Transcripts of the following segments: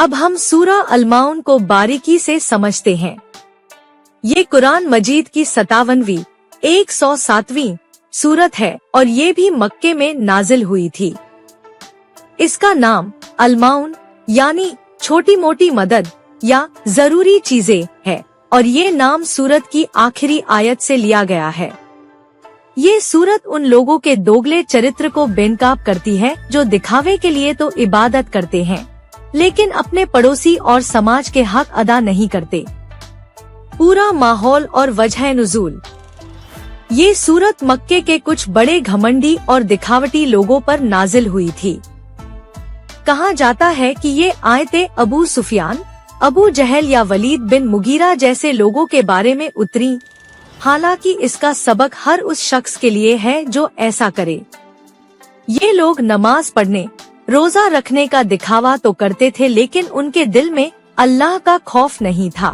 अब हम सूरा अल-माउन को बारीकी से समझते हैं। ये कुरान मजीद की 57वीं 107वीं सूरत है और ये भी मक्के में नाजिल हुई थी। इसका नाम अल-माउन यानी छोटी मोटी मदद या जरूरी चीजें है और ये नाम सूरत की आखिरी आयत से लिया गया है। ये सूरत उन लोगों के दोगले चरित्र को बेनकाब करती है जो दिखावे के लिए तो इबादत करते हैं लेकिन अपने पड़ोसी और समाज के हक अदा नहीं करते। पूरा माहौल और वजह नुज़ूल। ये सूरत मक्के के कुछ बड़े घमंडी और दिखावटी लोगों पर नाजिल हुई थी। कहा जाता है कि ये आयतें अबू सुफियान, अबू जहल या वलीद बिन मुगीरा जैसे लोगों के बारे में उतरी। हालांकि इसका सबक हर उस शख्स के लिए है जो ऐसा करे। ये लोग नमाज पढ़ने, रोजा रखने का दिखावा तो करते थे लेकिन उनके दिल में अल्लाह का खौफ नहीं था।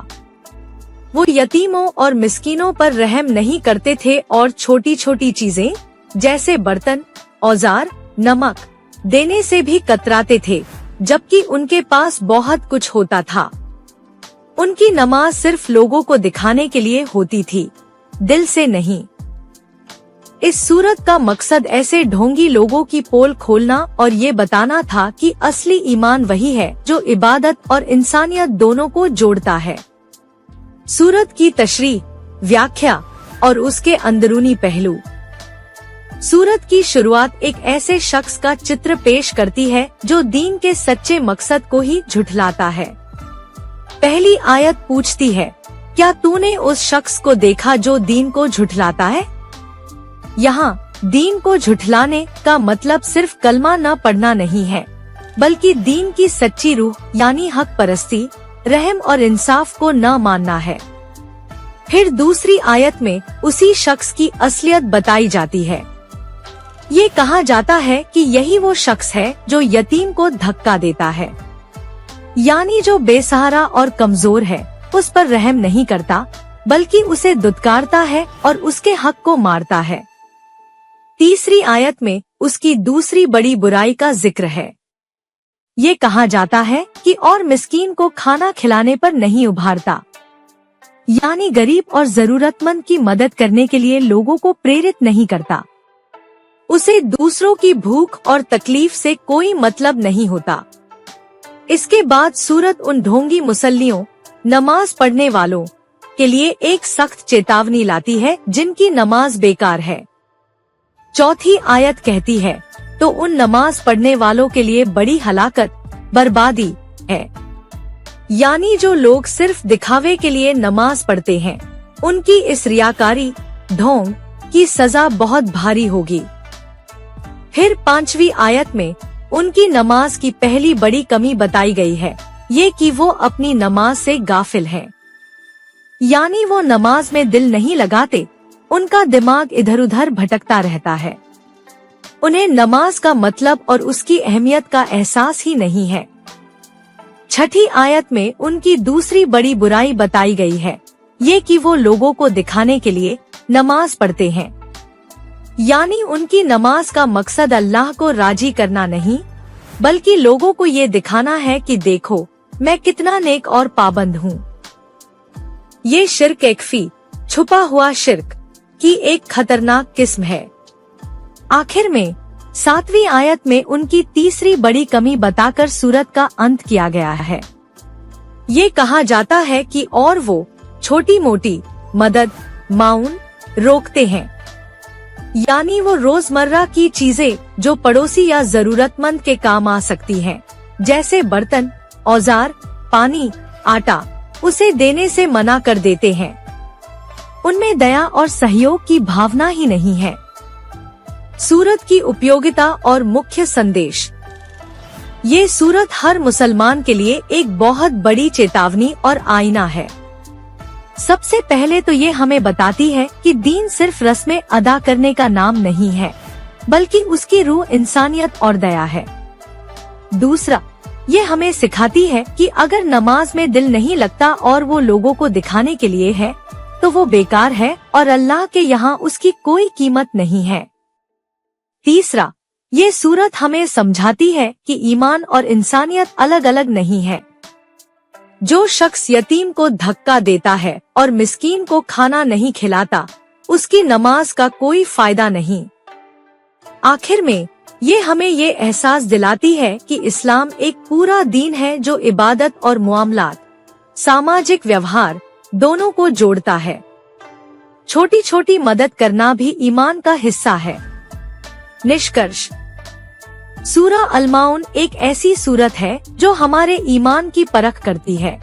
वो यतीमों और मिस्कीनों पर रहम नहीं करते थे और छोटी छोटी चीजें जैसे बर्तन, औजार, नमक देने से भी कतराते थे, जबकि उनके पास बहुत कुछ होता था। उनकी नमाज सिर्फ लोगों को दिखाने के लिए होती थी, दिल से नहीं। इस सूरत का मकसद ऐसे ढोंगी लोगों की पोल खोलना और ये बताना था कि असली ईमान वही है जो इबादत और इंसानियत दोनों को जोड़ता है। सूरत की तशरीह, व्याख्या और उसके अंदरूनी पहलू। सूरत की शुरुआत एक ऐसे शख्स का चित्र पेश करती है जो दीन के सच्चे मकसद को ही झुठलाता है। पहली आयत पूछती है, क्या तूने उस शख्स को देखा जो दीन को झुठलाता है? यहाँ दीन को झुठलाने का मतलब सिर्फ कलमा न पढ़ना नहीं है, बल्कि दीन की सच्ची रूह यानी हक परस्ती, रहम और इंसाफ को न मानना है। फिर दूसरी आयत में उसी शख्स की असलियत बताई जाती है। ये कहा जाता है कि यही वो शख्स है जो यतीम को धक्का देता है, यानी जो बेसहारा और कमजोर है उस पर रहम नहीं करता बल्कि उसे दुत्कारता है और उसके हक को मारता है। तीसरी आयत में उसकी दूसरी बड़ी बुराई का जिक्र है। ये कहा जाता है कि और मिस्कीन को खाना खिलाने पर नहीं उभारता, यानी गरीब और जरूरतमंद की मदद करने के लिए लोगों को प्रेरित नहीं करता। उसे दूसरों की भूख और तकलीफ से कोई मतलब नहीं होता। इसके बाद सूरत उन ढोंगी मुसल्लियों, नमाज पढ़ने वालों के लिए एक सख्त चेतावनी लाती है जिनकी नमाज बेकार है। चौथी आयत कहती है, तो उन नमाज पढ़ने वालों के लिए बड़ी हलाकत, बर्बादी है। यानी जो लोग सिर्फ दिखावे के लिए नमाज पढ़ते हैं, उनकी इस रियाकारी, ढोंग की सजा बहुत भारी होगी। फिर 5वीं आयत में उनकी नमाज की पहली बड़ी कमी बताई गई है, ये कि वो अपनी नमाज से गाफिल हैं। यानी वो नमाज में दिल नहीं लगाते, उनका दिमाग इधर उधर भटकता रहता है। उन्हें नमाज का मतलब और उसकी अहमियत का एहसास ही नहीं है। छठी आयत में उनकी दूसरी बड़ी बुराई बताई गई है, ये कि वो लोगों को दिखाने के लिए नमाज पढ़ते हैं। यानी उनकी नमाज का मकसद अल्लाह को राजी करना नहीं, बल्कि लोगों को ये दिखाना है कि देखो मैं कितना नेक और पाबंद हूँ। ये शिर्क एक्फी, छुपा हुआ शिर्क की एक खतरनाक किस्म है। आखिर में 7वीं आयत में उनकी तीसरी बड़ी कमी बताकर सूरत का अंत किया गया है। ये कहा जाता है कि और वो छोटी मोटी मदद, माउन रोकते हैं, यानी वो रोजमर्रा की चीजें जो पड़ोसी या जरूरतमंद के काम आ सकती हैं, जैसे बर्तन, औजार, पानी, आटा, उसे देने से मना कर देते हैं। उनमें दया और सहयोग की भावना ही नहीं है। सूरत की उपयोगिता और मुख्य संदेश। ये सूरत हर मुसलमान के लिए एक बहुत बड़ी चेतावनी और आईना है। सबसे पहले तो ये हमें बताती है कि दीन सिर्फ रस्में अदा करने का नाम नहीं है, बल्कि उसकी रूह इंसानियत और दया है। दूसरा, ये हमें सिखाती है कि अगर नमाज में दिल नहीं लगता और वो लोगों को दिखाने के लिए है, तो वो बेकार है और अल्लाह के यहाँ उसकी कोई कीमत नहीं है। तीसरा, ये सूरत हमें समझाती है कि ईमान और इंसानियत अलग अलग नहीं है, जो शख्स यतीम को धक्का देता है और मिस्कीन को खाना नहीं खिलाता, उसकी नमाज का कोई फायदा नहीं। आखिर में ये हमें ये एहसास दिलाती है कि इस्लाम एक पूरा दीन है जो इबादत और मुआमलात, सामाजिक व्यवहार दोनों को जोड़ता है। छोटी छोटी मदद करना भी ईमान का हिस्सा है। निष्कर्ष, सूरह अल-माउन एक ऐसी सूरत है जो हमारे ईमान की परख करती है।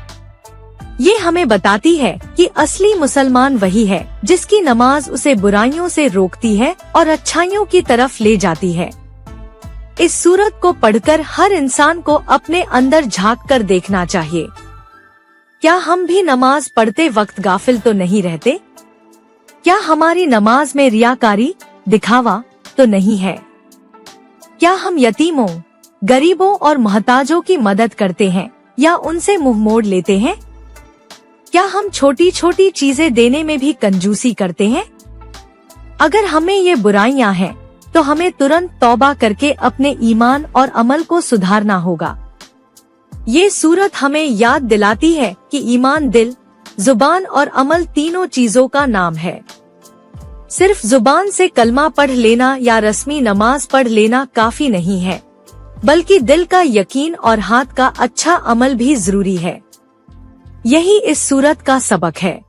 ये हमें बताती है कि असली मुसलमान वही है जिसकी नमाज उसे बुराइयों से रोकती है और अच्छाइयों की तरफ ले जाती है। इस सूरत को पढ़कर हर इंसान को अपने अंदर झांक कर देखना चाहिए। क्या हम भी नमाज पढ़ते वक्त गाफिल तो नहीं रहते? क्या हमारी नमाज में रियाकारी, दिखावा तो नहीं है? क्या हम यतीमों, गरीबों और मोहताजों की मदद करते हैं या उनसे मुंह मोड़ लेते हैं? क्या हम छोटी छोटी चीजें देने में भी कंजूसी करते हैं? अगर हमें ये बुराइयां हैं, तो हमें तुरंत तौबा करके अपने ईमान और अमल को सुधारना होगा। ये सूरत हमें याद दिलाती है कि ईमान दिल, जुबान और अमल तीनों चीजों का नाम है। सिर्फ जुबान से कलमा पढ़ लेना या रस्मी नमाज पढ़ लेना काफी नहीं है, बल्कि दिल का यकीन और हाथ का अच्छा अमल भी जरूरी है। यही इस सूरत का सबक है।